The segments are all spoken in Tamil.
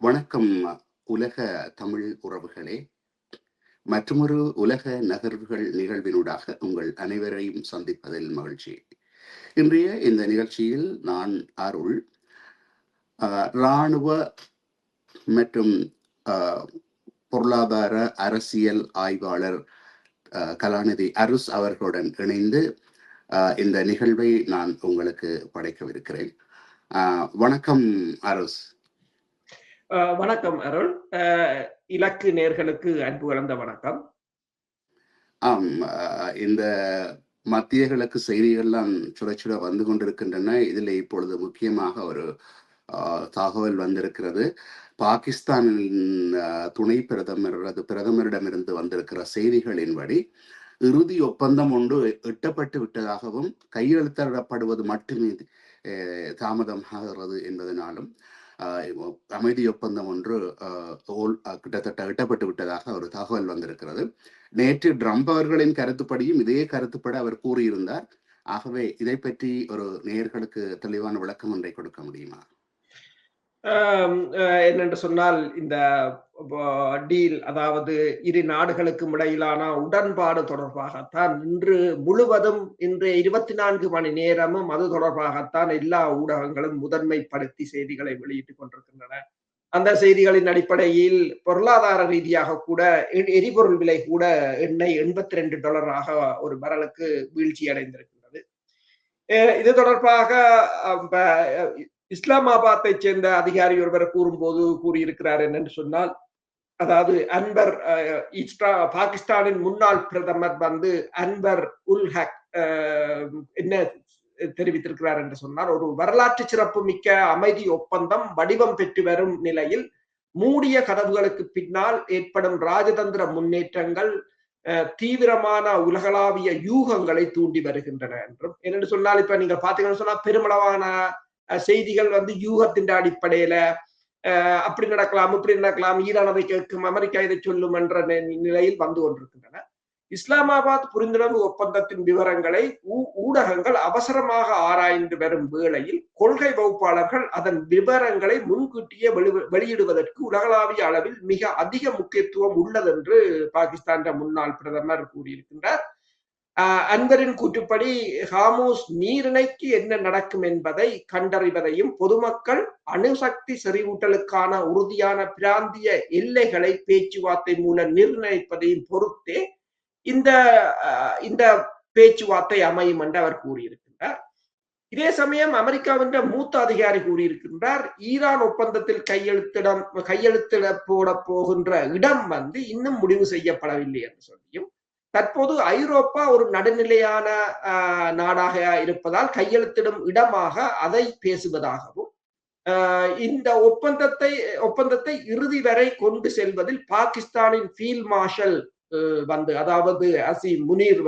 வணக்கம் உலக தமிழ் உறவுகளே. மற்றுமொரு உலக நகர்வுகள் நிகழ்வினூடாக உங்கள் அனைவரையும் சந்திப்பதில் மகிழ்ச்சி. இன்றைய இந்த நிகழ்ச்சியில் நான் அருள் இராணுவ மற்றும் பொருளாதார அரசியல் ஆய்வாளர் கலாநிதி அருஸ் அவர்களுடன் இணைந்து இந்த நிகழ்வை நான் உங்களுக்கு படைக்கவிருக்கிறேன். வணக்கம் அருஸ். வணக்கம் அருள். இலக்கு நேர்களுக்கு அன்பு கலந்த வணக்கம். இந்த மத்திய கிழக்கு செய்திகள்லாம் சுட வந்து கொண்டிருக்கின்றன. இதில் இப்பொழுது முக்கியமாக ஒரு தகவல் வந்திருக்கிறது. பாகிஸ்தானின் துணை பிரதமரிடமிருந்து வந்திருக்கிற செய்திகளின்படி இறுதி ஒப்பந்தம் ஒன்று எட்டப்பட்டு விட்டதாகவும் கையெழுத்திடப்படுவது மட்டுமே தாமதமாகிறது என்பதனாலும் அமைதி ஒப்பந்தம் ஒன்று கிட்டத்தட்ட எட்டப்பட்டு விட்டதாக ஒரு தகவல் வந்திருக்கிறது. நேற்று ட்ரம்ப் அவர்களின் கருத்துப்படியும் இதே கருத்துப்பட அவர் கூறியிருந்தார். ஆகவே இதை பற்றி ஒரு நேயர்களுக்கு தெளிவான விளக்கம் ஒன்றை கொடுக்க முடியுமா? என்னென்று சொன்னால், இந்த டீல், அதாவது இரு நாடுகளுக்கும் இடையிலான உடன்பாடு தொடர்பாகத்தான் இன்று முழுவதும் இன்றைய 24 மணி நேரமும் அது தொடர்பாகத்தான் எல்லா ஊடகங்களும் முதன்மைப்படுத்தி செய்திகளை வெளியிட்டுக் கொண்டிருக்கின்றன. அந்த செய்திகளின் அடிப்படையில் பொருளாதார ரீதியாக கூட எரிபொருள் விலை கூட எண்ணெய் $82 ஒரு பரலுக்கு வீழ்ச்சி அடைந்திருக்கின்றது. இது தொடர்பாக இஸ்லாமாபாத்தை சேர்ந்த அதிகாரி ஒருவர் கூறியிருக்கிறார் என்னென்று சொன்னால், அதாவது அன்வர் பாகிஸ்தானின் முன்னாள் பிரதமர் அன்வர் உல் ஹக் என்ன தெரிவித்திருக்கிறார் என்று சொன்னால், ஒரு வரலாற்று சிறப்பு மிக்க அமைதி ஒப்பந்தம் வடிவம் பெற்று வரும் நிலையில் மூடிய கதவுகளுக்கு பின்னால் ஏற்படும் ராஜதந்திர முன்னேற்றங்கள் தீவிரமான உலகளாவிய யூகங்களை தூண்டி வருகின்றன என்றும், என்னென்னு சொன்னால், இப்ப நீங்க பாத்தீங்கன்னு சொன்னா பெருமளவான செய்திகள் யூகத்தின் அடிப்படையில அப்படி நடக்கலாம் இப்படி நடக்கலாம், ஈரான் அதை கேட்கும், அமெரிக்கா இதை சொல்லும் என்ற நிலையில் வந்து கொண்டிருக்கின்றன. இஸ்லாமாபாத் புரிந்துணர்வு ஒப்பந்தத்தின் விவரங்களை ஊடகங்கள் அவசரமாக ஆராய்ந்து வரும் வேளையில் கொள்கை வகுப்பாளர்கள் அதன் விவரங்களை முன்கூட்டியே வெளியிடுவதற்கு உலகளாவிய அளவில் மிக அதிக முக்கியத்துவம் உள்ளது என்று பாகிஸ்தான் முன்னாள் பிரதமர் கூறியிருக்கின்றார். அன்வரின் கூற்றுப்படி ஹார்மூஸ் நீரிணைக்கு என்ன நடக்கும் என்பதை கண்டறிவதையும் பொதுமக்கள் அணுசக்தி செறிவூட்டலுக்கான உறுதியான பிராந்திய எல்லைகளை பேச்சுவார்த்தை மூலம் நிர்ணயிப்பதையும் பொறுத்தே இந்த பேச்சுவார்த்தை அமையும் என்று அவர் கூறியிருக்கின்றார். இதே சமயம் அமெரிக்காவின் மூத்த அதிகாரி கூறியிருக்கின்றார், ஈரான் ஒப்பந்தத்தில் கையெழுத்திட போட போகின்ற இடம் இன்னும் முடிவு செய்யப்படவில்லை என்று சொல்லியும், தற்போது ஐரோப்பா ஒரு நடுநிலையான நாடாக இருப்பதால் கையெழுத்திடும் இடமாக அதை பேசுவதாகவும், இந்த ஒப்பந்தத்தை இறுதி வரை கொண்டு செல்வதில் பாகிஸ்தானின் ஃபீல்ட் மார்ஷல் அதாவது அசீம் முனீர்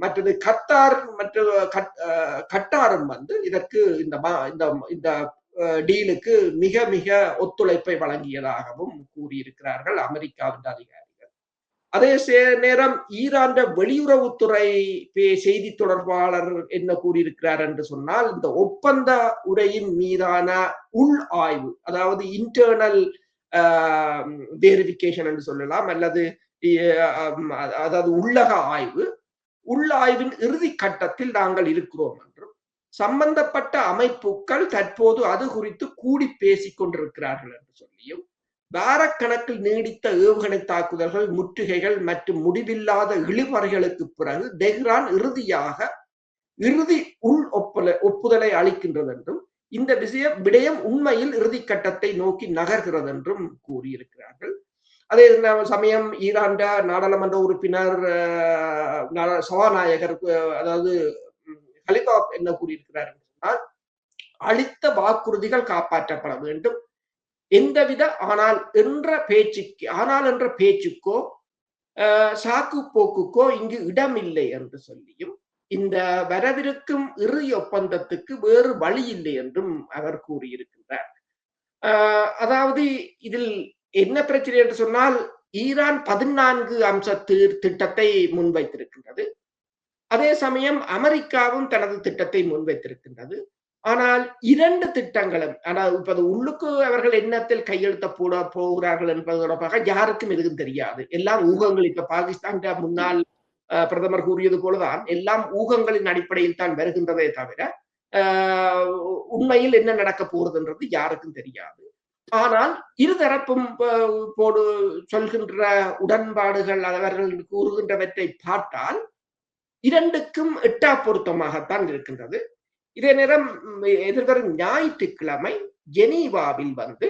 மற்றது கட்டாரும் இதற்கு இந்த டீலுக்கு மிக மிக ஒத்துழைப்பை வழங்கியதாகவும் கூறியிருக்கிறார்கள் அமெரிக்காவின் அதிகாரிகள். அதே நேரம் ஈரான் வெளியுறவுத்துறை செய்தி தொடர்பாளர் என்ன கூறியிருக்கிறார் என்று சொன்னால், இந்த ஒப்பந்த உரையின் மீதான உள் ஆய்வு, அதாவது இன்டர்னல் வெரிஃபிகேஷன் என்று சொல்லலாம், அல்லது அதாவது உள்ளாய்வின் இறுதி கட்டத்தில் நாங்கள் இருக்கிறோம் என்றும், சம்பந்தப்பட்ட அமைப்புகள் தற்போது அது குறித்து கூடி பேசிக் கொண்டிருக்கிறார்கள் என்று சொல்லியும், வாரக்கணக்கில் நீடித்த ஏவுகணை தாக்குதல்கள், முற்றுகைகள் மற்றும் முடிவில்லாத இழுபறைகளுக்கு பிறகு தெஹ்ரான் இறுதி உள் ஒப்புதலை அளிக்கின்றது என்றும், இந்த விடயம் உண்மையில் இறுதி கட்டத்தை நோக்கி நகர்கிறது என்றும் கூறியிருக்கிறார்கள். அதே சமயம் ஈரான் நாடாளுமன்ற உறுப்பினர் சபாநாயகர், அதாவது கலிபா என்ன கூறியிருக்கிறார் என்றால், அளித்த வாக்குறுதிகள் காப்பாற்றப்பட வேண்டும், எந்தவித ஆனால் என்ற பேச்சுக்கோ சாக்கு போக்குக்கோ இங்கு இடமில்லை என்று சொல்லியும், இந்த வரவிருக்கும் இறுதி ஒப்பந்தத்துக்கு வேறு வழி இல்லை என்றும் அவர் கூறியிருக்கின்றார். அதாவது இதில் என்ன பிரச்சனை என்று சொன்னால், ஈரான் 14 அம்ச திட்டத்தை முன்வைத்திருக்கின்றது. அதே சமயம் அமெரிக்காவும் தனது திட்டத்தை முன்வைத்திருக்கின்றது. ஆனால் 2 திட்டங்களும், ஆனால் இப்ப உள்ளுக்கு அவர்கள் எண்ணத்தில் கையெழுத்த போட போகிறார்கள் என்பது தொடர்பாக யாருக்கும் எதுவும் தெரியாது. எல்லாம் ஊகங்கள். இப்ப பாகிஸ்தான் முன்னாள் பிரதமர் கூறியது போலதான் எல்லாம் ஊகங்களின் அடிப்படையில் தான் வருகின்றதே தவிர உண்மையில் என்ன நடக்க போறதுன்றது யாருக்கும் தெரியாது. ஆனால் இருதரப்பும் போடு சொல்கின்ற உடன்பாடுகள் அவர்கள் கூறுகின்றவற்றை பார்த்தால் 2க்கும் எட்டா பொருத்தமாகத்தான் இருக்கின்றது. இதே நேரம் எதிர்வரும் ஞாயிற்றுக்கிழமை ஜெனீவாவில் வந்து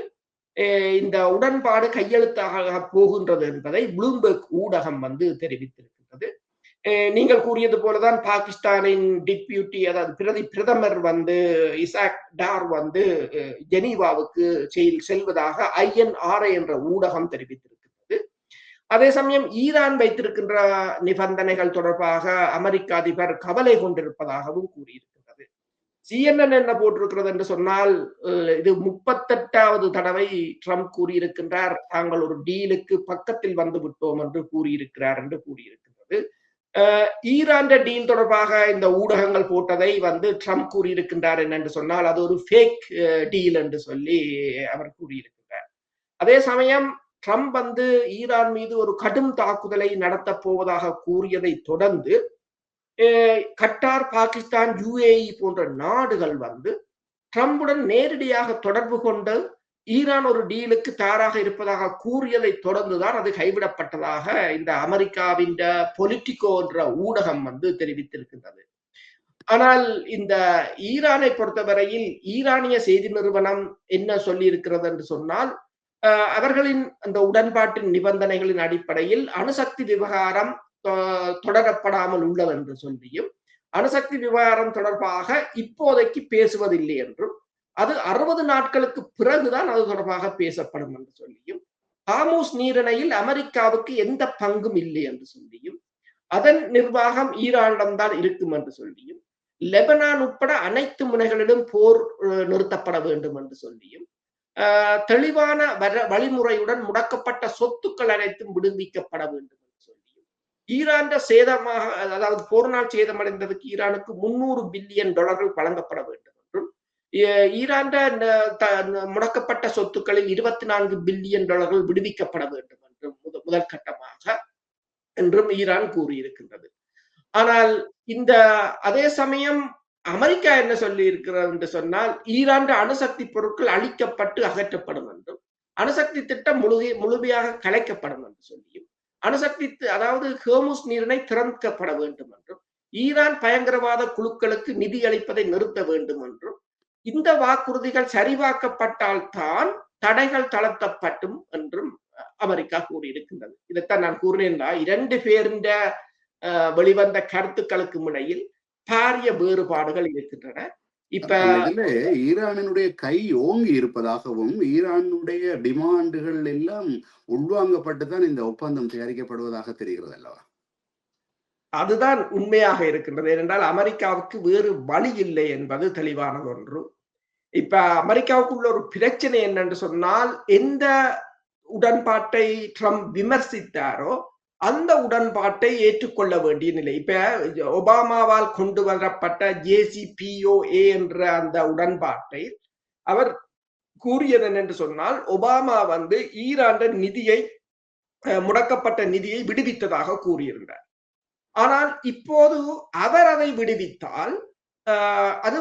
இந்த உடன்பாடு கையெழுத்தாக போகின்றது என்பதை ப்ளூம்பெர்க் ஊடகம் வந்து தெரிவித்திருக்கின்றது. நீங்கள் கூறியது போலதான் பாகிஸ்தானின் டிப்யூட்டி, அதாவது பிரதமர் வந்து இசாக் டார் வந்து ஜெனீவாவுக்கு செல்வதாக INRA என்ற ஊடகம் தெரிவித்திருக்கிறது. அதே சமயம் ஈரான் வைத்திருக்கின்ற நிபந்தனைகள் தொடர்பாக அமெரிக்க அதிபர் கவலை கொண்டிருப்பதாகவும் கூறியிருக்கிறது. CNN என்ன போட்டிருக்கிறது என்று சொன்னால், இது 38வது தடவை ட்ரம்ப் கூறியிருக்கின்றார், தாங்கள் ஒரு டீலுக்கு பக்கத்தில் வந்து விட்டோம் என்று கூறியிருக்கிறார் என்று கூறியிருக்கிறது. ஈரான் டீல் தொடர்பாக இந்த ஊடகங்கள் போட்டதை வந்து ட்ரம்ப் கூறியிருக்கின்றார் என்று சொன்னால் அது ஒரு ஃபேக் டீல் என்று சொல்லி அவர் கூறியிருக்கின்றார். அதே சமயம் ட்ரம்ப் வந்து ஈரான் மீது ஒரு கடும் தாக்குதலை நடத்த போவதாக கூறியதை தொடர்ந்து கட்டார், பாகிஸ்தான், UAE போன்ற நாடுகள் வந்து ட்ரம்புடன் நேரடியாக தொடர்பு கொண்டு ஈரான் ஒரு டீலுக்கு தயாராக இருப்பதாக கூறியதை தொடர்ந்துதான் அது கைவிடப்பட்டதாக இந்த அமெரிக்காவின் பொலிட்டிகோ என்ற ஊடகம் வந்து தெரிவித்திருக்கின்றது. ஆனால் இந்த ஈரானை பொறுத்தவரையில் ஈரானிய செய்தி நிறுவனம் என்ன சொல்லி இருக்கிறது என்று சொன்னால், அவர்களின் அந்த உடன்பாட்டின் நிபந்தனைகளின் அடிப்படையில் அணுசக்தி விவகாரம் தொடரப்படாமல் உள்ளது என்று சொல்லியும், அணுசக்தி விவகாரம் தொடர்பாக இப்போதைக்கு பேசுவதில்லை என்றும், அது 60 நாட்களுக்கு பிறகுதான் அது தொடர்பாக பேசப்படும் என்று சொல்லியும், ஹார்முஸ் நீரிணையில் அமெரிக்காவுக்கு எந்த பங்கும் இல்லை என்று சொல்லியும், அதன் நிர்வாகம் ஈரானிடம்தான் இருக்கும் என்று சொல்லியும், லெபனான் உட்பட அனைத்து முனைகளிலும் போர் நிறுத்தப்பட வேண்டும் என்று சொல்லியும், தெளிவான வழிமுறையுடன் முடக்கப்பட்ட சொத்துக்கள் அனைத்தும் விடுவிக்கப்பட வேண்டும் என்று சொல்லியும், ஈரான் சேதமாக, அதாவது போர்னால் சேதமடைந்ததுக்கு ஈரானுக்கு $300 பில்லியன் வழங்கப்பட வேண்டும் என்றும், ஈரான் முடக்கப்பட்ட சொத்துக்களில் $24 பில்லியன் விடுவிக்கப்பட வேண்டும் என்றும் முதல் கட்டமாக என்றும் ஈரான் கூறியிருக்கின்றது. ஆனால் இந்த அதே சமயம் அமெரிக்கா என்ன சொல்லி இருக்கிறது என்று சொன்னால், ஈரான் அணுசக்தி பொருட்கள் அழிக்கப்பட்டு அகற்றப்படும் என்றும், அணுசக்தி திட்டம் முழுமையாக கலைக்கப்படும் என்று சொல்லியும், அணுசக்தி அதாவது ஹோர்முஸ் நீரிணை திறக்கப்பட வேண்டும் என்றும், ஈரான் பயங்கரவாத குழுக்களுக்கு நிதி அளிப்பதை நிறுத்த வேண்டும் என்றும், இந்த வாக்குறுதிகள் சரிபார்க்கப்பட்டால் தான் தடைகள் தளர்த்தப்படும் என்றும் அமெரிக்கா கூறியிருக்கின்றது. இதைத்தான் நான் கூறினேன், 2 பேரின் வெளிவந்த கருத்துக்களுக்கு இடையில் பாரிய வேறுபாடுகள் இருக்கின்றன. இப்ப ஈரானுடைய கை ஓங்கி இருப்பதாகவும், ஈரானுடைய டிமாண்டுகள் எல்லாம் உள்வாங்கப்பட்டுதான் இந்த ஒப்பந்தம் தயாரிக்கப்படுவதாக தெரிகிறது அல்லவா? அதுதான் உண்மையாக இருக்கின்றது. ஏனென்றால் அமெரிக்காவுக்கு வேறு வழி இல்லை என்பது தெளிவானது ஒன்று. இப்ப அமெரிக்காவுக்குள்ள ஒரு பிரச்சனை என்னென்று சொன்னால், எந்த உடன்பாட்டை ட்ரம்ப் விமர்சித்தாரோ அந்த உடன்பாட்டை ஏற்றுக்கொள்ள வேண்டிய நிலை. இப்ப ஒபாமாவால் கொண்டு வரப்பட்ட JCPOA என்ற அந்த உடன்பாட்டை அவர் கூறியது என்னென்று சொன்னால், ஒபாமா வந்து ஈரான் நிதியை, முடக்கப்பட்ட நிதியை விடுவித்ததாக கூறியிருந்தார். ஆனால் இப்போது அவர் அதை விடுவித்தால் அது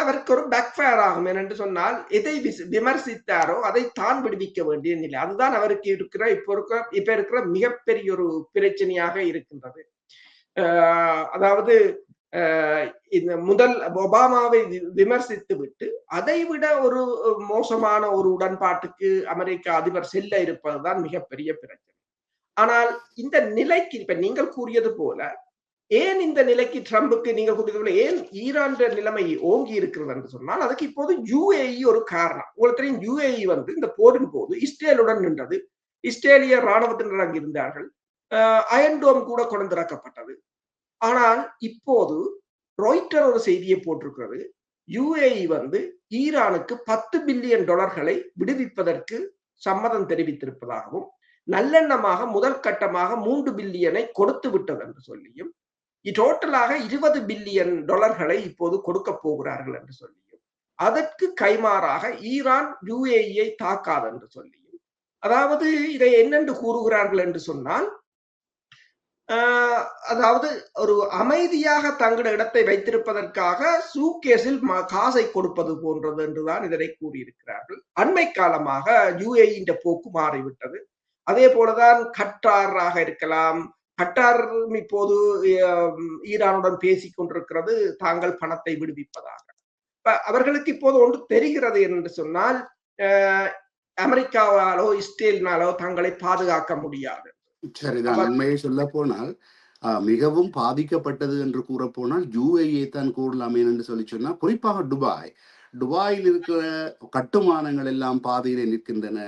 அவருக்கு ஒரு பேக்ஃபயர் ஆகும். என்று சொன்னால், எதை விமர்சித்தாரோ அதை தான் விடுவிக்க வேண்டிய நிலை. அதுதான் அவருக்கு இருக்கிற இப்ப இருக்கிற மிகப்பெரிய ஒரு பிரச்சனையாக இருக்கின்றது. அதாவது இந்த முதல் ஒபாமாவை விமர்சித்து விட்டு அதை விட ஒரு மோசமான ஒரு உடன்பாட்டுக்கு அமெரிக்க அதிபர் செல்ல இருப்பதுதான் மிகப்பெரிய பிரச்சனை. ஆனால் இந்த நிலைக்கு இப்ப நீங்கள் கூறியது போல, ஏன் இந்த நிலைக்கு ட்ரம்புக்கு நீங்கள் கூறியது போல ஏன் ஈரான் நிலைமை ஓங்கி இருக்கிறது என்று சொன்னால், அதுக்கு இப்போது UAE ஒரு காரணம். உங்களுக்கு தெரியும், UAE வந்து இந்த போரின் போது இஸ்ரேலுடன் நின்றது. இஸ்ரேலிய ராணுவத்தினர் அங்கு இருந்தார்கள். அயன்டோம் கூட கொண்டிறக்கப்பட்டது. ஆனால் இப்போது ராய்ட்டர் ஒரு செய்தியை போட்டிருக்கிறது, UAE வந்து ஈரானுக்கு $10 பில்லியன் விடுவிப்பதற்கு சம்மதம் தெரிவித்திருப்பதாகவும், நல்லெண்ணமாக முதல் கட்டமாக $3 பில்லியனை கொடுத்து விட்டது என்று சொல்லியும், டோட்டலாக $20 பில்லியன் இப்போது கொடுக்க போகிறார்கள் என்று சொல்லியும், அதற்கு கைமாறாக ஈரான் UAE-யை தாக்காது என்று சொல்லி, அதாவது இதை என்னென்று கூறுகிறார்கள் என்று சொன்னால், அதாவது ஒரு அமைதியாக தங்கள இடத்தை வைத்திருப்பதற்காக சூட்கேஸில் காசை கொடுப்பது போன்றது என்றுதான் இதனை கூறியிருக்கிறார்கள். அண்மை காலமாக UAE போக்கு மாறிவிட்டது. அதே போலதான் கட்டாராக இருக்கலாம். கட்டார் இப்போது ஈரானுடன் பேசிக் கொண்டிருக்கிறது தாங்கள் பணத்தை விடுவிப்பதாக. அவர்களுக்கு இப்போது ஒன்று தெரிகிறது என்று சொன்னால், அமெரிக்காவாலோ இஸ்ரேலினாலோ தங்களை பாதுகாக்க முடியாது. சரிதான். உண்மையை சொல்ல போனால் மிகவும் பாதிக்கப்பட்டது என்று கூற போனால் UAE தான் கூறலாமே என்று சொல்லி சொன்னா, குறிப்பாக துபாயில் இருக்கிற கட்டுமானங்கள் எல்லாம் பாதையிலே நிற்கின்றன.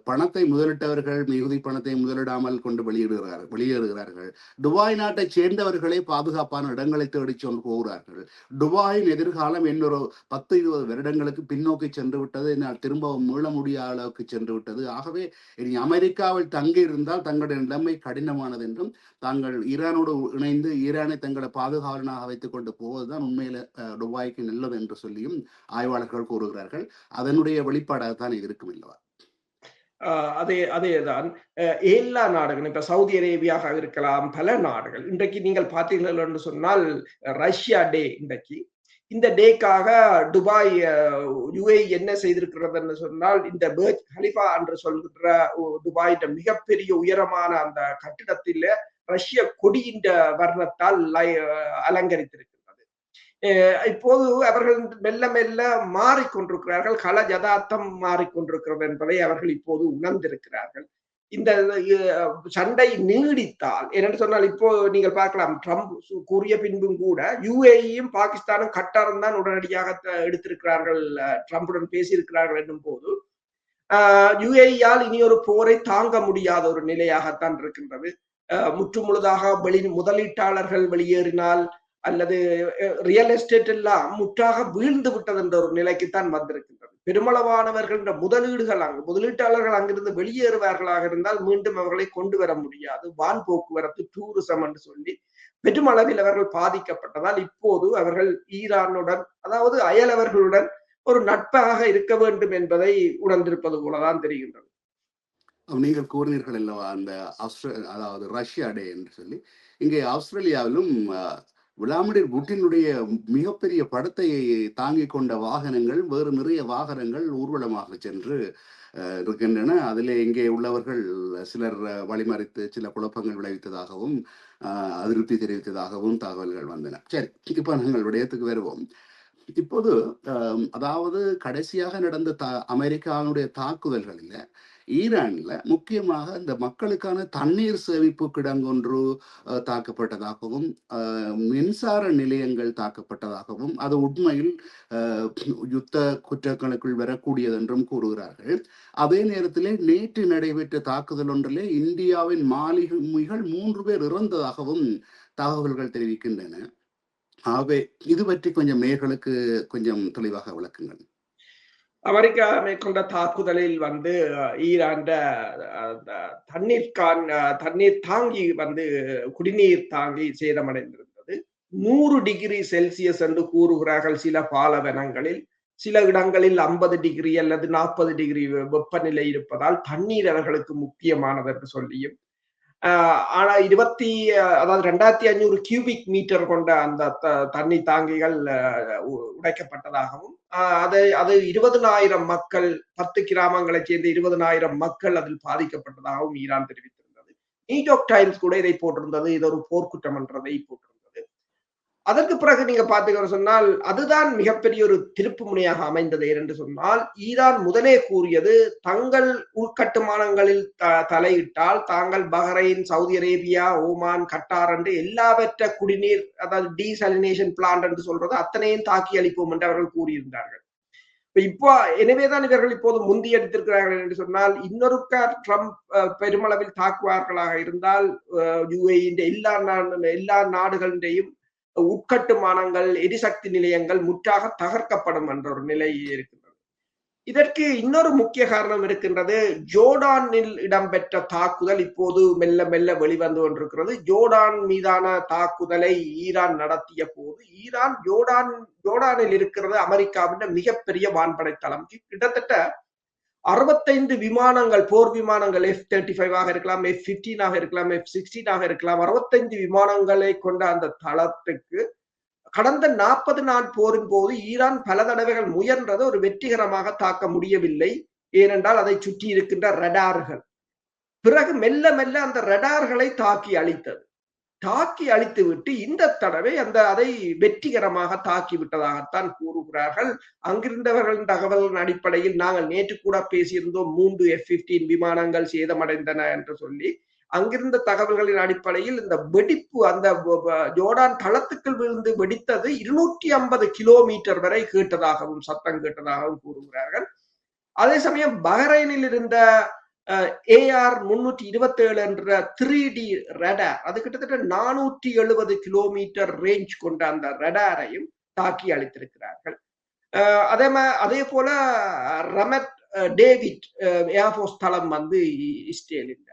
பணத்தை முதலிட்டவர்கள் மிகுதி பணத்தை முதலிடாமல் கொண்டு வெளியேறுகிறார்கள். துபாய் நாட்டை சேர்ந்தவர்களே பாதுகாப்பான இடங்களை தேடி சென்று போகிறார்கள். துபாயின் எதிர்காலம் இன்னொரு 10-20 வருடங்களுக்கு பின்னோக்கி சென்று விட்டது. திரும்பவும் மீள முடியாத அளவுக்கு சென்று விட்டது. ஆகவே இனி அமெரிக்காவில் தங்கி இருந்தால் தங்களுடைய நிலைமை கடினமானது என்றும், தாங்கள் ஈரானோடு இணைந்து ஈரானை தங்களை பாதுகாவலனாக வைத்துக் கொண்டு போவதுதான் உண்மையில துபாய்க்கு நல்லது என்று சொல்லியும் ஆய்வாளர்கள் கூறுகிறார்கள். அதனுடைய வெளிப்பாடாகத்தான் இது இருக்கும் இல்லவா? அதேதான் எல்லா நாடுகளும், இப்ப சவுதி அரேபியாக இருக்கலாம், பல நாடுகள். இன்றைக்கு நீங்கள் பார்த்தீர்கள் என்று சொன்னால் ரஷ்யா டே, இன்றைக்கு இந்த டேக்காக துபாய் UAE என்ன செய்திருக்கிறது சொன்னால், இந்த பர்ஜ் கலிஃபா என்று சொல்கின்ற துபாயின் மிகப்பெரிய உயரமான அந்த கட்டிடத்தில் ரஷ்ய கொடியின் வர்ணத்தால் அலங்கரித்திருக்கிறது. இப்போது அவர்கள் மெல்ல மெல்ல மாறிக்கொண்டிருக்கிறார்கள். கள யதார்த்தம் மாறிக்கொண்டிருக்கிறது என்பதை அவர்கள் இப்போது உணர்ந்திருக்கிறார்கள். இந்த சண்டை நீடித்தால், என்னென்னு சொன்னால், இப்போ நீங்கள் பார்க்கலாம், ட்ரம்ப் கூறிய பின்பும் கூட UAE-யும் பாகிஸ்தானும் கட்டாரும் தான் உடனடியாக எடுத்திருக்கிறார்கள், ட்ரம்புடன் பேசியிருக்கிறார்கள் என்னும் போது UAE-யால் இனி ஒரு போரை தாங்க முடியாத ஒரு நிலையாகத்தான் இருக்கின்றது. முற்று முழுதாக முதலீட்டாளர்கள் வெளியேறினால் அல்லது ரியல் எஸ்டேட் எல்லாம் முற்றாக வீழ்ந்து விட்டது என்ற ஒரு நிலைக்குத்தான் வந்திருக்கின்றது. பெருமளவானவர்கள் முதலீட்டாளர்கள் அங்கிருந்து வெளியேறுவார்களாக இருந்தால் மீண்டும் அவர்களை கொண்டு வர முடியாது. வான் போக்குவரத்து, டூரிசம் என்று சொல்லி பெருமளவில் அவர்கள் பாதிக்கப்பட்டதால் இப்போது அவர்கள் ஈரானுடன், அதாவது அயலவர்களுடன் ஒரு நட்பாக இருக்க வேண்டும் என்பதை உணர்ந்திருப்பது போலதான் தெரிகின்றது. நீங்கள் கூறினீர்கள் அல்லவா அந்த அதாவது ரஷ்யா டே என்று சொல்லி, இங்கே ஆஸ்திரேலியாவிலும் விளாடிமிர் புட்டினுடைய மிகப்பெரிய படத்தை தாங்கிக் கொண்ட வாகனங்கள், வேறு நிறைய வாகனங்கள் ஊர்வலமாக சென்று இருக்கின்றன. அதிலே இங்கே உள்ளவர்கள் சிலர் வழிமறித்து சில குழப்பங்கள் விளைவித்ததாகவும் அதிருப்தி தெரிவித்ததாகவும் தகவல்கள் வந்தன. சரி, இப்ப நாங்கள் விடயத்துக்கு வருவோம். இப்போது அதாவது கடைசியாக நடந்த அமெரிக்காவுடைய தாக்குதல்களில் ஈரான்ல முக்கியமாக இந்த மக்களுக்கான தண்ணீர் சேமிப்பு கிடங்கொன்று தாக்கப்பட்டதாகவும், மின்சார நிலையங்கள் தாக்கப்பட்டதாகவும், அது உண்மையில் யுத்த குற்றங்களுக்குள் வரக்கூடியது என்றும் கூறுகிறார்கள். அதே நேரத்திலே நேற்று நடைபெற்ற தாக்குதல் ஒன்றிலே இந்தியாவின் மாலுமிகள் 3 பேர் இறந்ததாகவும் தகவல்கள் தெரிவிக்கின்றன. ஆகவே இது பற்றி கொஞ்சம் நேயர்களுக்கு கொஞ்சம் தெளிவாக விளக்குங்கள். அமெரிக்கா மேற்கொண்ட தாக்குதலில் ஈரான் தண்ணீர் தாங்கி குடிநீர் தாங்கி சேதமடைந்திருந்தது. 100 டிகிரி செல்சியஸ் என்று கூறுகிறார்கள் சில பாலைவனங்களில். சில இடங்களில் 50 டிகிரி அல்லது 40 டிகிரி வெப்பநிலை இருப்பதால் தண்ணீர் அவர்களுக்கு முக்கியமானது என்று சொல்லியும், ஆனா 2500 கியூபிக் மீட்டர் கொண்ட அந்த தண்ணி தாங்கிகள் உடைக்கப்பட்டதாகவும், அது 20,000 மக்கள், 10 கிராமங்களை சேர்ந்த 20,000 மக்கள் அதில் பாதிக்கப்பட்டதாகவும் ஈரான் தெரிவித்திருந்தது. நியூயார்க் டைம்ஸ் கூட இதை போட்டிருந்தது, இது ஒரு போர்க்குற்றம் என்றதை போட்டிருந்தது. அதற்கு பிறகு நீங்க பாத்தீங்கன்னு சொன்னால், அதுதான் மிகப்பெரிய ஒரு திருப்பு முனையாக அமைந்தது. என்று சொன்னால், ஈரான் முதலே கூறியது, தங்கள் உள்கட்டுமானங்களில் தலையிட்டால் தாங்கள் Bahrain, Saudi Arabia, Oman, Qatar என்று எல்லாவற்ற குடிநீர், அதாவது டீசலினேஷன் பிளான்ட் என்று சொல்றது அத்தனையும் தாக்கி அளிப்போம் என்று அவர்கள் கூறியிருந்தார்கள். இப்போ எனவேதான் இவர்கள் இப்போது முந்தி எடுத்திருக்கிறார்கள் என்று சொன்னால், இன்னொரு ட்ரம்ப் பெருமளவில் தாக்குவார்களாக இருந்தால் UAE எல்லா நாடுகளிடையும் உட்கட்டுமானங்கள், எரிசக்தி நிலையங்கள் முற்றாக தகர்க்கப்படும் என்ற ஒரு நிலை இருக்கின்றது. இதற்கு இன்னொரு முக்கிய காரணம் இருக்கின்றது. ஜோர்டானில் இடம்பெற்ற தாக்குதல் இப்போது மெல்ல மெல்ல வெளிவந்து கொண்டிருக்கிறது. ஜோர்டான் மீதான தாக்குதலை ஈரான் நடத்திய போது ஜோர்டானில் இருக்கிறது அமெரிக்காவின் மிகப்பெரிய வான்படை தளம். கிட்டத்தட்ட 65 விமானங்கள், போர் விமானங்கள், F-35 இருக்கலாம், F-15 இருக்கலாம், F-16 இருக்கலாம், 65 விமானங்களை கொண்ட அந்த தளத்துக்கு கடந்த 40 நாள் போரின் போது ஈரான் பல தடவைகள் முயன்றது, ஒரு வெற்றிகரமாக தாக்க முடியவில்லை. ஏனென்றால் அதை சுற்றி இருக்கின்ற ரடார்கள். பிறகு மெல்ல மெல்ல அந்த ரடார்களை தாக்கி அழித்தது. தாக்கி அழித்து விட்டு இந்த தடவை அதை வெற்றிகரமாக தாக்கி விட்டதாகத்தான் கூறுகிறார்கள். அங்கிருந்தவர்களின் தகவல்களின் அடிப்படையில் நாங்கள் நேற்று கூட பேசியிருந்தோம் 3 F-15 விமானங்கள் சேதமடைந்தன என்று சொல்லி. அங்கிருந்த தகவல்களின் அடிப்படையில் இந்த வெடிப்பு அந்த ஜோர்டான் தளத்துக்குள் விழுந்து வெடித்தது 250 கிலோமீட்டர் வரை கேட்டதாகவும் சத்தம் கேட்டதாகவும் கூறுகிறார்கள். அதே சமயம் பஹ்ரைனில் இருந்த AR-327 என்ற 3D ரடார், அது கிட்டத்தட்ட 470 கிலோமீட்டர் ரேஞ்ச் கொண்ட அந்த ரடாரையும் தாக்கி அளித்திருக்கிறார்கள். அதே போல ரமத் டேவிட் ஏர்போர்ஸ் தளம் இஸ்ரேலில்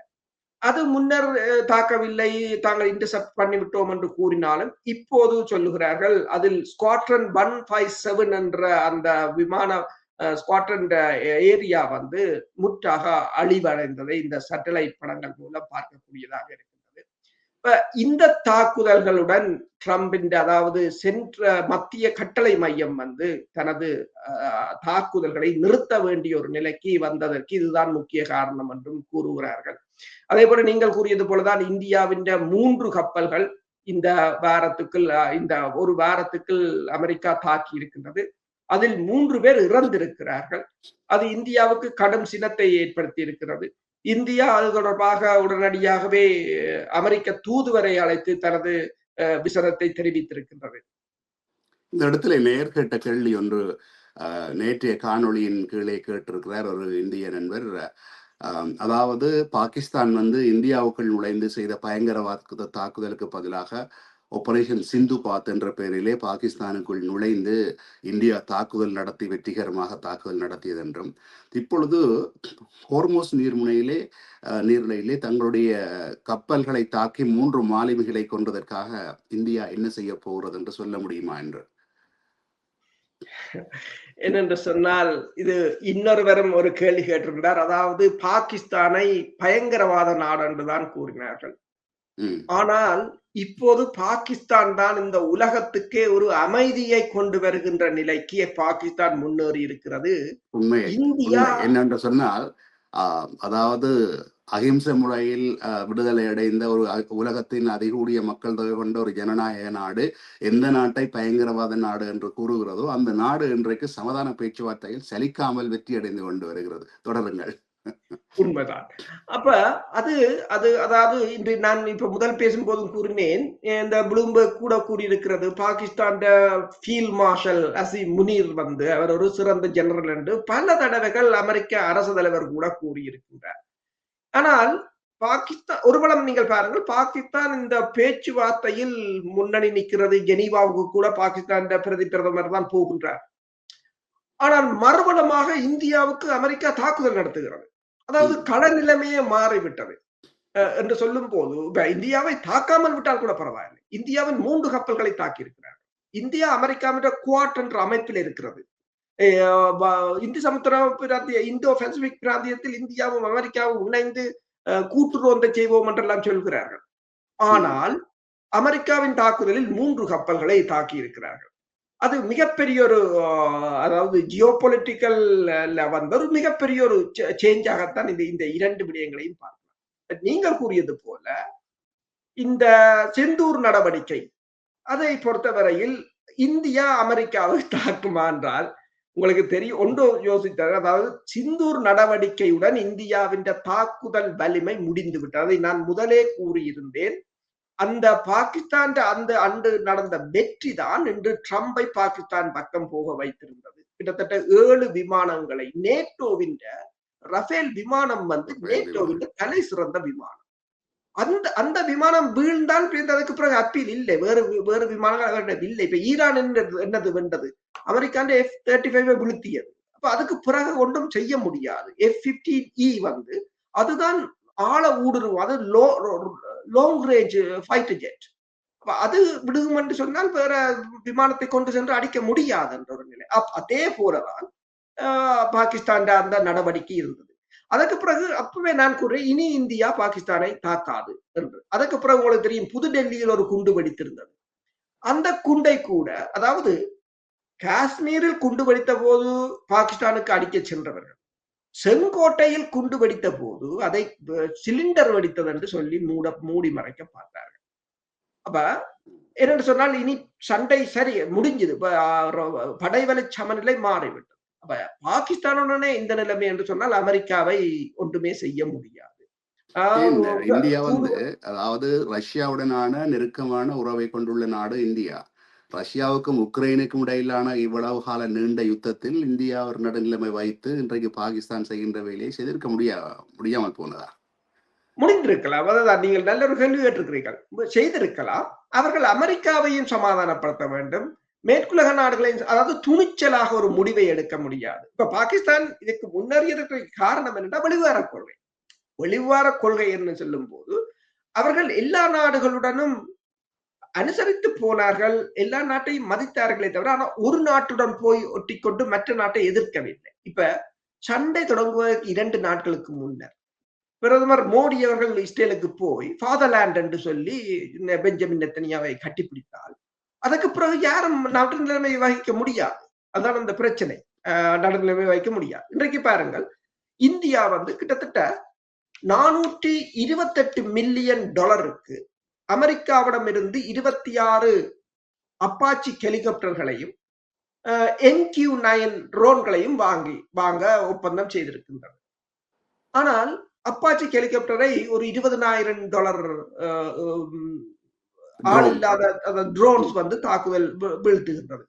அது முன்னர் தாக்கவில்லை, தாங்கள் இன்டர்செப்ட் பண்ணிவிட்டோம் என்று கூறினாலும் இப்போது சொல்லுகிறார்கள் அதில் ஸ்குவாட்ரன் 157 என்ற அந்த விமான ஸ்குவாட்ரன் ஏரியா முற்றாக அழிவடைந்ததை இந்த சேட்டலைட் படங்கள் மூலம் பார்க்கக்கூடியதாக இருக்கின்றது. இந்த தாக்குதல்களுடன் ட்ரம்பின், அதாவது மத்திய கட்டளை மையம் தனது தாக்குதல்களை நிறுத்த வேண்டிய ஒரு நிலைக்கு வந்ததற்கு இதுதான் முக்கிய காரணம் என்றும் கூறுகிறார்கள். அதே போல நீங்கள் கூறியது போலதான் இந்தியாவின் 3 கப்பல்கள் இந்த ஒரு வாரத்துக்குள் அமெரிக்கா தாக்கி இருக்கின்றது. அதில் 3 பேர் இறந்திருக்கிறார்கள். அது இந்தியாவுக்கு கடும் சினத்தை ஏற்படுத்தி இருக்கிறது. இந்தியா அது தொடர்பாக உடனடியாகவே அமெரிக்க தூதுவரை அழைத்து தனது விசனத்தை தெரிவித்திருக்கின்றது. இந்த இடத்துல நேர் கேட்ட கேள்வி ஒன்று நேற்றைய காணொளியின் கீழே கேட்டிருக்கிறார் ஒரு இந்திய நண்பர். அதாவது பாகிஸ்தான் இந்தியாவுக்குள் நுழைந்து செய்த பயங்கரவாத தாக்குதலுக்கு பதிலாக ஆபரேஷன் சிந்துபாத் என்ற பெயரிலே பாகிஸ்தானுக்குள் நுழைந்து இந்தியா தாக்குதல் நடத்தி வெற்றிகரமாக தாக்குதல் நடத்தியது என்றும், இப்பொழுது ஹோர்மோஸ் நீர்நிலையிலே தங்களுடைய கப்பல்களை தாக்கி 3 மாலுமிகளை கொன்றதற்காக இந்தியா என்ன செய்ய போகிறது என்று சொல்ல முடியுமா என்று. என்னென்று சொன்னால், இது இன்னொருவரும் ஒரு கேள்வி கேட்டிருந்தார். அதாவது பாகிஸ்தானை பயங்கரவாத நாடு என்றுதான் கூறினார்கள். ஆனால் இப்போது பாகிஸ்தான் தான் இந்த உலகத்துக்கே ஒரு அமைதியை கொண்டு வருகின்ற நிலைக்கு பாகிஸ்தான் முன்னேறி இருக்கிறது. இந்தியா என்னென்று சொன்னால், அதாவது அகிம்சை முறையில் விடுதலை அடைந்த ஒரு உலகத்தின் அதிகூடிய மக்கள் தொகை கொண்ட ஒரு ஜனநாயக நாடு எந்த நாட்டை பயங்கரவாத நாடு என்று கூறுகிறதோ அந்த நாடு இன்றைக்கு சமாதான பேச்சுவார்த்தையில் சலிக்காமல் வெற்றி அடைந்து கொண்டு வருகிறது. தொடருங்கள். உண்மைதான். அப்ப அதாவது இன்று நான் இப்ப முதல் பேசும்போதும் கூறினேன், இந்த ப்ளூம்பர்க் கூட கூறியிருக்கிறது பாகிஸ்தான் ஃபீல்ட் மார்ஷல் அசீம் முனீர் அவர் ஒரு சிறந்த ஜெனரல் என்று பல தடவைகள் அமெரிக்க அரசு தலைவர் கூட கூறியிருக்கின்றார். ஆனால் பாகிஸ்தான் ஒருபலம் நீங்கள் பாருங்கள், பாகிஸ்தான் இந்த பேச்சுவார்த்தையில் முன்னணி நிற்கிறது. ஜெனீவாவுக்கு கூட பாகிஸ்தான் பிரதமர் தான் போகின்றார். ஆனால் மறுபலமாக இந்தியாவுக்கு அமெரிக்கா தாக்குதல் நடத்துகிறது. அதாவது கள நிலைமையே மாறிவிட்டது என்று சொல்லும் போது, இந்தியாவை தாக்காமல் விட்டால் கூட பரவாயில்லை. இந்தியாவின் 3 கப்பல்களை தாக்கி இருக்கிறார். இந்தியா அமெரிக்காவின் குவாட் என்ற அமைப்பில் இருக்கிறது. இந்து சமுத்திர பிராந்திய, இந்தோ பசிபிக் பிராந்தியத்தில் இந்தியாவும் அமெரிக்காவும் இணைந்து கூட்டு ரோந்தை செய்வோம் என்றெல்லாம் சொல்கிறார்கள். ஆனால் அமெரிக்காவின் தாக்குதலில் 3 கப்பல்களை தாக்கி இருக்கிறார்கள். அது மிகப்பெரிய ஒரு, அதாவது ஜியோபொலிட்டிக்கல் ஒரு மிகப்பெரிய ஒரு சேஞ்சாகத்தான் இந்த 2 விடயங்களையும் பார்க்கலாம். நீங்கள் கூறியது போல இந்த செந்தூர் நடவடிக்கை, அதை பொறுத்தவரையில் இந்தியா அமெரிக்காவை தாக்குமா என்றால் உங்களுக்கு தெரியும், ஒன்று யோசித்தார். அதாவது சிந்தூர் நடவடிக்கையுடன் இந்தியாவின் தாக்குதல் வலிமை முடிந்து விட்டது. அதை நான் முதலே கூறியிருந்தேன். அந்த பாகிஸ்தான் அந்த அன்று நடந்த வெற்றி தான் இன்று ட்ரம்பை பாகிஸ்தான் பக்கம் போக வைத்திருந்தது. கிட்டத்தட்ட 7 விமானங்களை நேட்டோவின் ரஃபேல் விமானம் நேட்டோவின் தலை சிறந்த விமானம். அந்த விமானம் வீழ்ந்தால் அதுக்கு பிறகு அப்பீல் இல்லை. வேறு விமானங்கள் இல்லை. இப்ப ஈரான் என்னது வென்றது, அமெரிக்காண்ட F-35 வீழ்த்தியது. அப்ப அதுக்கு பிறகு ஒன்றும் செய்ய முடியாது. F-15E வந்து அதுதான் ஆழ ஊடுருவும். அது லாங் ரேஞ்ச் ஃபைட்டர் ஜெட். அது விடுகும் என்று சொன்னால் வேற விமானத்தை கொண்டு சென்று அடிக்க முடியாது என்ற ஒரு நிலை. அதே போலதான் பாகிஸ்தான் அந்த நடவடிக்கை இருந்தது. அதற்கு பிறகு அப்பவே நான் கூறுறேன், இனி இந்தியா பாகிஸ்தானை தாக்காது என்று. அதற்கு பிறகு உங்களுக்கு தெரியும், புது டெல்லியில் ஒரு குண்டு வெடித்திருந்தது. அந்த குண்டை கூட, அதாவது காஷ்மீரில் குண்டு வெடித்த போது பாகிஸ்தானுக்கு அடிக்க சென்றவர்கள் செங்கோட்டையில் குண்டு வெடித்த போது அதை சிலிண்டர் வெடித்தது என்று சொல்லி மூடி மறைக்க பார்த்தார்கள். அப்ப என்னென்று சொன்னால் இனி சண்டை சரி முடிஞ்சது. படைவலை சமநிலை மாறிவிட்டது. அப்ப பாகிஸ்தானுடனே இந்த நிலைமை என்று சொன்னால் அமெரிக்காவை ஒன்றுமே செய்ய முடியாது. இந்தியா வந்து அதாவது ரஷ்யாவுடனான நெருக்கமான உறவை கொண்டுள்ள நாடு இந்தியா. ரஷ்யாவுக்கும் உக்ரைனுக்கும் இடையிலான இவ்வளவு கால நீண்ட யுத்தத்தில் இந்தியா ஒரு நடுநிலைமை வைத்து இன்றைக்கு பாகிஸ்தான் செய்கின்ற வேலையை செய்திருக்க முடியாமல் போனதா? முடிந்திருக்கலாம். அதான் நீங்கள் நல்ல ஒரு கேள்வி கேட்டிருக்கிறீர்கள். செய்திருக்கலாம். அவர்கள் அமெரிக்காவையும் சமாதானப்படுத்த வேண்டும். மேற்குலக நாடுகளையும், அதாவது துணிச்சலாக ஒரு முடிவை எடுக்க முடியாது. இப்ப பாகிஸ்தான் இதுக்கு முன்னறியதற்கு காரணம் என்னென்னா வெளிவார கொள்கை. வெளிவார கொள்கை என்று சொல்லும் போது அவர்கள் எல்லா நாடுகளுடனும் அனுசரித்து போனார்கள், எல்லா நாட்டையும் மதித்தார்களே தவிர, ஆனா ஒரு நாட்டுடன் போய் ஒட்டிக்கொண்டு மற்ற நாட்டை எதிர்க்கவில்லை. இப்ப சண்டை தொடங்குவதற்கு 2 நாட்களுக்கு முன்னர் பிரதமர் மோடி அவர்கள் இஸ்ரேலுக்கு போய் ஃபாதர்லேண்ட் என்று சொல்லி பெஞ்சமின் நெத்தனியாவை கட்டிப்பிடித்தால் அதற்கு பிறகு யாரும் நடுநிலைமை வகிக்க முடியாது. அதான் அந்த பிரச்சனை. நடுநிலைமை வகிக்க முடியாது. இன்றைக்கு பாருங்கள், இந்தியா வந்து கிட்டத்தட்ட $428 மில்லியன் அமெரிக்காவிடம் இருந்து 26 அப்பாச்சி ஹெலிகாப்டர்களையும் MQ-9 ட்ரோன்களையும் வாங்க ஒப்பந்தம் செய்திருக்கின்றனர். ஆனால் அப்பாச்சி ஹெலிகாப்டரை ஒரு $20,000 ஆள் இல்லாத ட்ரோன்ஸ் வந்து தாக்குதல் வீழ்த்துகின்றது.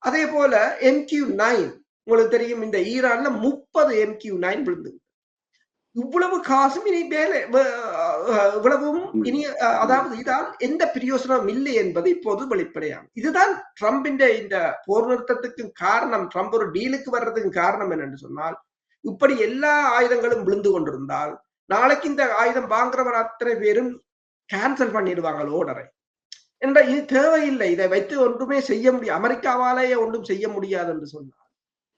அதே போல MQ-9 உங்களுக்கு தெரியும், இந்த ஈரான்ல 30 MQ-9 விழுந்தது. இவ்வளவு காசும் இனி இவ்வளவும் இனி, அதாவது இதால் எந்த பிரயோசனம் இல்லை என்பது இப்போது வெளிப்படையாகும். இதுதான் ட்ரம்பின் இந்த போர் நிறுத்தத்துக்கு காரணம். ட்ரம்ப் ஒரு டீலுக்கு வர்றதுக்கு காரணம் என்னன்னு சொன்னால், இப்படி எல்லா ஆயுதங்களும் விழுந்து கொண்டிருந்தால் நாளைக்கு இந்த ஆயுதம் வாங்குறவர் அத்தனை பேரும் கேன்சல் பண்ணிடுவாங்க ஓர்டரை. என்ற இது தேவையில்லை, இதை வைத்து ஒன்றுமே செய்ய முடியும், அமெரிக்காவாலேயே ஒன்றும் செய்ய முடியாது என்று சொன்னார்.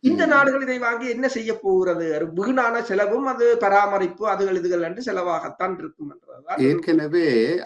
இந்த நாடுகள் இதை வாங்கி என்ன செய்ய போகிறது? வீணான செலவும், அது பராமரிப்பு, அதுகள் இதுகள் என்று செலவாகத்தான் இருக்கும் என்றதுதான். ஏற்கனவே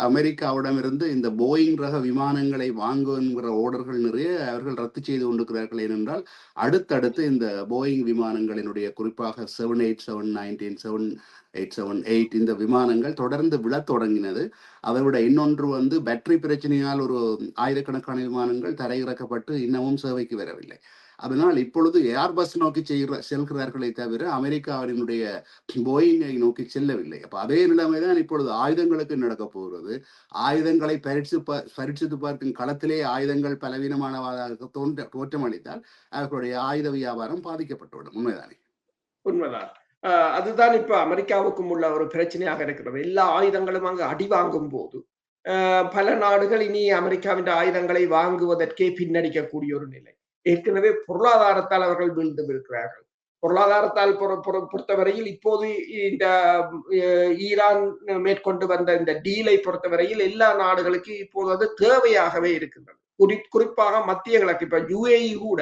அமெரிக்காவிடமிருந்து இந்த போயிங் ரக விமானங்களை வாங்குகிற ஓர்டர்கள் நிறைய அவர்கள் ரத்து செய்து கொண்டிருக்கிறார்கள். ஏனென்றால் அடுத்தடுத்து இந்த போயிங் விமானங்களினுடைய குறிப்பாக 787, 19, 787-8 இந்த விமானங்கள் தொடர்ந்து விழத் தொடங்கினது. அதோட இன்னொன்று வந்து பேட்டரி பிரச்சனையால் ஒரு ஆயிரக்கணக்கான விமானங்கள் தரையிறக்கப்பட்டு இன்னமும் சேவைக்கு வரவில்லை. அதனால் இப்பொழுது ஏர்பஸ் நோக்கி செல்கிறார்களே தவிர அமெரிக்காவினுடைய போயிங்கை நோக்கி செல்லவில்லை. அப்ப அதே நிலைமைதான் இப்பொழுது ஆயுதங்களுக்கு நடக்க போகிறது. ஆயுதங்களை பரீட்சித்து பார்க்கும் களத்திலே ஆயுதங்கள் பலவீனமானதாக தோற்றமளித்தால் அவர்களுடைய ஆயுத வியாபாரம் பாதிக்கப்பட்டுவிடும். உண்மைதானே? உண்மைதான். அதுதான் இப்ப அமெரிக்காவுக்கும் உள்ள ஒரு பிரச்சனையாக இருக்கிறது. எல்லா ஆயுதங்களும் அங்கு அடி வாங்கும் போது பல நாடுகள் இனி அமெரிக்காவின் ஆயுதங்களை வாங்குவதற்கே பின்னடிக்கக்கூடிய ஒரு நிலை. ஏற்கனவே பொருளாதாரத்தால் அவர்கள் வீழ்ந்து இருக்கிறார்கள். பொருளாதாரத்தால் பொறுத்தவரையில் இப்போது இந்த ஈரான் மேற்கொண்டு வந்த இந்த டீலை பொறுத்தவரையில் எல்லா நாடுகளுக்கு இப்போது அது தேவையாகவே இருக்கின்றது. குறிப்பாக மத்திய கிழக்கு, இப்ப UAE கூட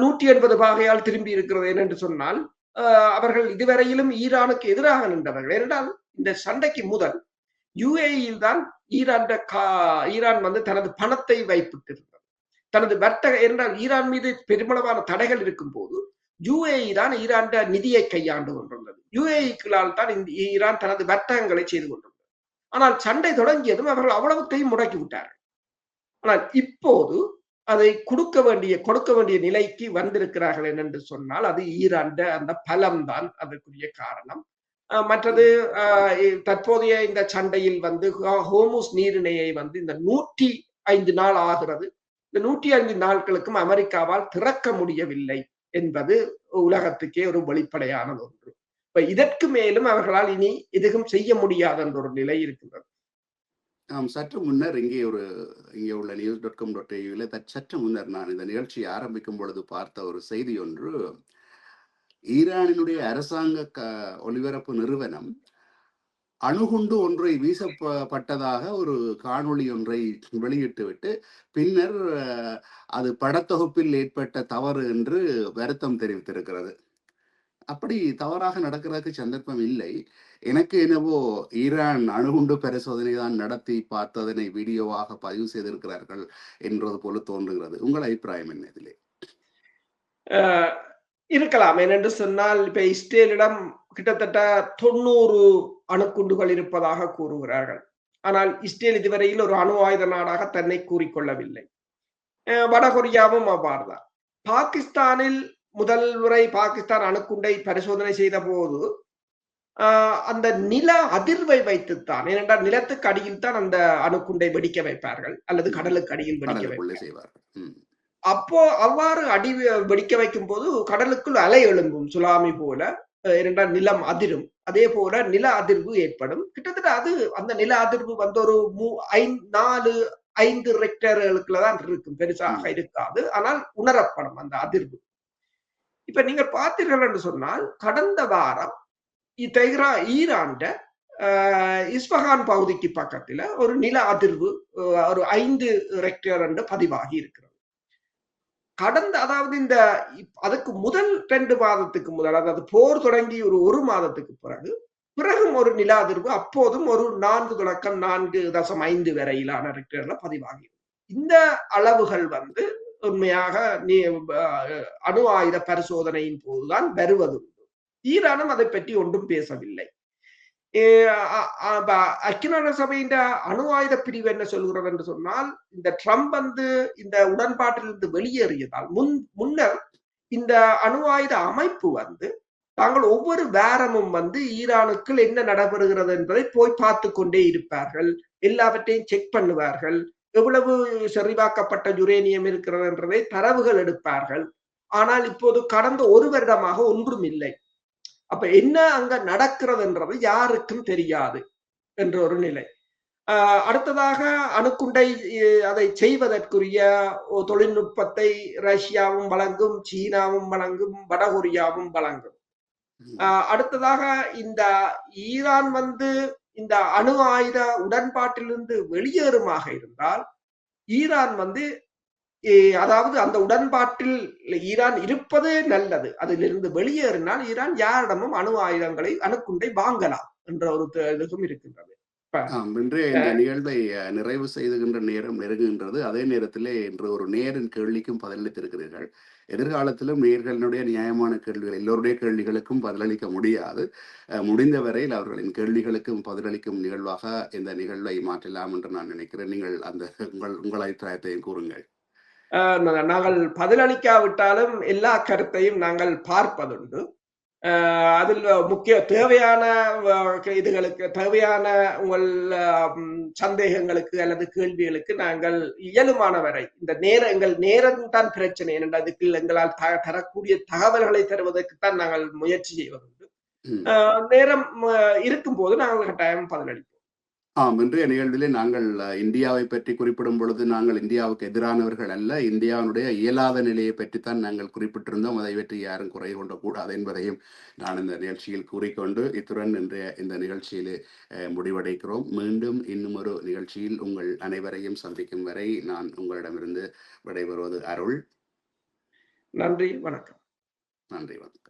180 பாகையால் திரும்பி இருக்கிறது. என்று சொன்னால் அவர்கள் இதுவரையிலும் ஈரானுக்கு எதிராக நின்றவர்கள். ஏனென்றால் இந்த சண்டைக்கு முதல் UAE-யில் தான் ஈரான் வந்து தனது பணத்தை வைப்பிட்டிருந்தது. தனது வர்த்தக, என்றால் ஈரான் மீது பெருமளவான தடைகள் இருக்கும் போது UAE தான் ஈரான் நிதியை கையாண்டு கொண்டிருந்தது. UAE-களால் தான் ஈரான் தனது வர்த்தகங்களை செய்து கொண்டிருந்தது. ஆனால் சண்டை தொடங்கியதும் அவர்கள் அவ்வளவுத்தையும் முடக்கி விட்டார்கள். ஆனால் இப்போது அதை கொடுக்க வேண்டிய நிலைக்கு வந்திருக்கிறார்கள் என்று சொன்னால் அது ஈரான் அந்த பலம் தான் அதற்குரிய காரணம். மற்றது தற்போதைய இந்த சண்டையில் வந்து ஹோர்முஸ் நீரிணையை வந்து இந்த 105 நாள் ஆகிறது. இந்த 105 நாட்களுக்கும் அமெரிக்காவால் திறக்க முடியவில்லை என்பது உலகத்துக்கே ஒரு வெளிப்படையான ஒன்று. இப்ப இதற்கு மேலும் அவர்களால் இனி எதுவும் செய்ய முடியாத என்ற ஒரு நிலை இருக்கின்றது. சற்று முன்னர் இங்கே உள்ள news.com.au சற்று முன்னர் நான் இந்த நிகழ்ச்சியை ஆரம்பிக்கும் பொழுது பார்த்த ஒரு செய்தி ஒன்று, ஈரானினுடைய அரசாங்க ஒலிபரப்பு நிறுவனம் அணுகுண்டு ஒன்றை வீசப்பட்டதாக ஒரு காணொளி ஒன்றை வெளியிட்டுவிட்டு பின்னர் அது படத்தொகுப்பில் ஏற்பட்ட தவறு என்று வருத்தம் தெரிவித்திருக்கிறது. அப்படி தவறாக நடக்கிறதுக்கு சந்தர்ப்பம் இல்லை. எனக்கு என்னவோ ஈரான் அணுகுண்டு பரிசோதனை தான் நடத்தி பார்த்ததனை வீடியோவாக பதிவு செய்திருக்கிறார்கள் என்றது போல தோன்றுகிறது. உங்கள் அபிப்பிராயம் என்ன இதிலே? இருக்கலாம். ஏனென்று சொன்னால் இப்ப இஸ்ரேலிடம் கிட்டத்தட்ட 90 அணுக்குண்டுகள் இருப்பதாக கூறுகிறார்கள். ஆனால் இஸ்ரேல் இதுவரையில் ஒரு அணு ஆயுத நாடாக தன்னை கூறிக்கொள்ளவில்லை. வடகொரியாவும் அவ்வாறுதான். பாகிஸ்தானில் முதல் முறை பாகிஸ்தான் அணுக்குண்டை பரிசோதனை செய்த போது அந்த நில அதிர்வை வைத்துத்தான், ஏனென்றால் நிலத்துக்கு அடியில் தான் அந்த அணுக்குண்டை வெடிக்க வைப்பார்கள் அல்லது கடலுக்கு அடியில் வெடிக்க வைப்பார்கள். அப்போ அவ்வாறு வெடிக்க வைக்கும் போது கடலுக்குள் அலை எழும்பும் சுனாமி போல, இரண்டாம் நிலம் அதிரும். அதே போல நில அதிர்வு ஏற்படும். கிட்டத்தட்ட அது அந்த நில அதிர்வு வந்து ஒரு 4-5 ரெக்டர்களுக்குள்ளதான் இருக்கும், பெருசாக இருக்காது. ஆனால் உணரப்படும் அந்த அதிர்வு. இப்ப நீங்க பார்த்தீர்கள் என்று சொன்னால் கடந்த வாரம் ஈரான் இஸ்பஹான் பகுதிக்கு பக்கத்துல ஒரு நில அதிர்வு ஒரு 5 ரெக்டர் என்று பதிவாகி இருக்கிறது. அதாவது அதுக்கு முதல் 2 மாதத்துக்கு முதல், அதாவது போர் தொடங்கி ஒரு மாதத்துக்கு பிறகும் ஒரு நில அதிர்வு அப்போதும் ஒரு 4.5 வரையிலான ரெக்டர்ல பதிவாகி. இந்த அளவுகள் வந்து உண்மையாக அணு ஆயுத பரிசோதனையின் போதுதான் வருவது. ஈரானும் அதை பற்றி ஒன்றும் பேசவில்லை. ஐக்கிய நாடுகள் சபையின் அணு ஆயுத பிரிவு என்ன சொல்கிறது என்று சொன்னால், இந்த ட்ரம்ப் வந்து இந்த உடன்பாட்டிலிருந்து வெளியேறியதால் முன்னர் இந்த அணு ஆயுத அமைப்பு வந்து தாங்கள் ஒவ்வொரு வாரமும் வந்து ஈரானுக்குள் என்ன நடைபெறுகிறது என்பதை போய் பார்த்து கொண்டே இருப்பார்கள், எல்லாவற்றையும் செக் பண்ணுவார்கள், எவ்வளவு செறிவாக்கப்பட்ட யுரேனியம் இருக்கிறது என்றதை தரவுகள் எடுப்பார்கள். ஆனால் இப்போது கடந்த 1 வருடமாக ஒன்றும் இல்லை. அப்ப என்ன அங்க நடக்கிறது என்றது யாருக்கும் தெரியாது என்ற ஒரு நிலை. அடுத்ததாக அணுக்குண்டை அதை செய்வதற்குரிய தொழில்நுட்பத்தை ரஷ்யாவும் வழங்கும், சீனாவும் வழங்கும், வடகொரியாவும் வழங்கும். அடுத்ததாக இந்த ஈரான் வந்து இந்த அணு ஆயுத உடன்பாட்டிலிருந்து வெளியேறுமாக இருந்தால், ஈரான் வந்து அதாவது அந்த உடன்பாட்டில் ஈரான் இருப்பதே நல்லது. அதிலிருந்து வெளியேறினால் ஈரான் யாரிடமும் அணு ஆயுதங்களை அணுக்குண்டை வாங்கலாம் என்ற ஒரு இதுவும் இருக்கின்றது. இன்றைய இந்த நிகழ்வை நிறைவு செய்துகின்ற நேரம் நெருங்குகின்றது. அதே நேரத்திலே இன்று ஒரு நேரின் கேள்விக்கும் பதிலளித்திருக்கிறீர்கள். எதிர்காலத்திலும் நேர்களுடைய நியாயமான கேள்விகள், எல்லோருடைய கேள்விகளுக்கும் பதிலளிக்க முடியாது. முடிந்தவரையில் அவர்களின் கேள்விகளுக்கும் பதிலளிக்கும் நிகழ்வாக இந்த நிகழ்வை மாற்றலாம் என்று நான் நினைக்கிறேன். நீங்கள் அந்த உங்கள் அபிப்பிராயத்தையும் கூறுங்கள். நாங்கள் பதிலளிக்காவிட்டாலும் எல்லா கருத்தையும் நாங்கள் பார்ப்பதுண்டு. அதில் முக்கிய தேவையான இதுகளுக்கு தேவையான உங்கள் சந்தேகங்களுக்கு அல்லது கேள்விகளுக்கு நாங்கள் இயலுமானவரை எங்கள் நேரம் தான் பிரச்சனை, ஏனென்றால் அதுக்கு எங்களால் தரக்கூடிய தகவல்களை தருவதற்குத்தான் நாங்கள் முயற்சி செய்வதுண்டு. நேரம் இருக்கும் போது நாங்கள் கட்டாயம் பதிலளிப்போம். இன்றைய நிகழ்விலே நாங்கள் இந்தியாவை பற்றி குறிப்பிடும் பொழுது நாங்கள் இந்தியாவுக்கு எதிரானவர்கள் அல்ல, இந்தியாவுடைய இயலாத நிலையை பற்றித்தான் நாங்கள் குறிப்பிட்டிருந்தோம். அதை பற்றி யாரும் குறை கொள்ளக்கூடாது என்பதையும் நான் இந்த நிகழ்ச்சியில் கூறிக்கொண்டு இத்துடன் இன்றைய இந்த நிகழ்ச்சியிலே முடிவடைக்கிறோம். மீண்டும் இன்னும் ஒரு நிகழ்ச்சியில் உங்கள் அனைவரையும் சந்திக்கும் வரை நான் உங்களிடமிருந்து விடைபெறுவது அருள். நன்றி, வணக்கம். நன்றி, வணக்கம்.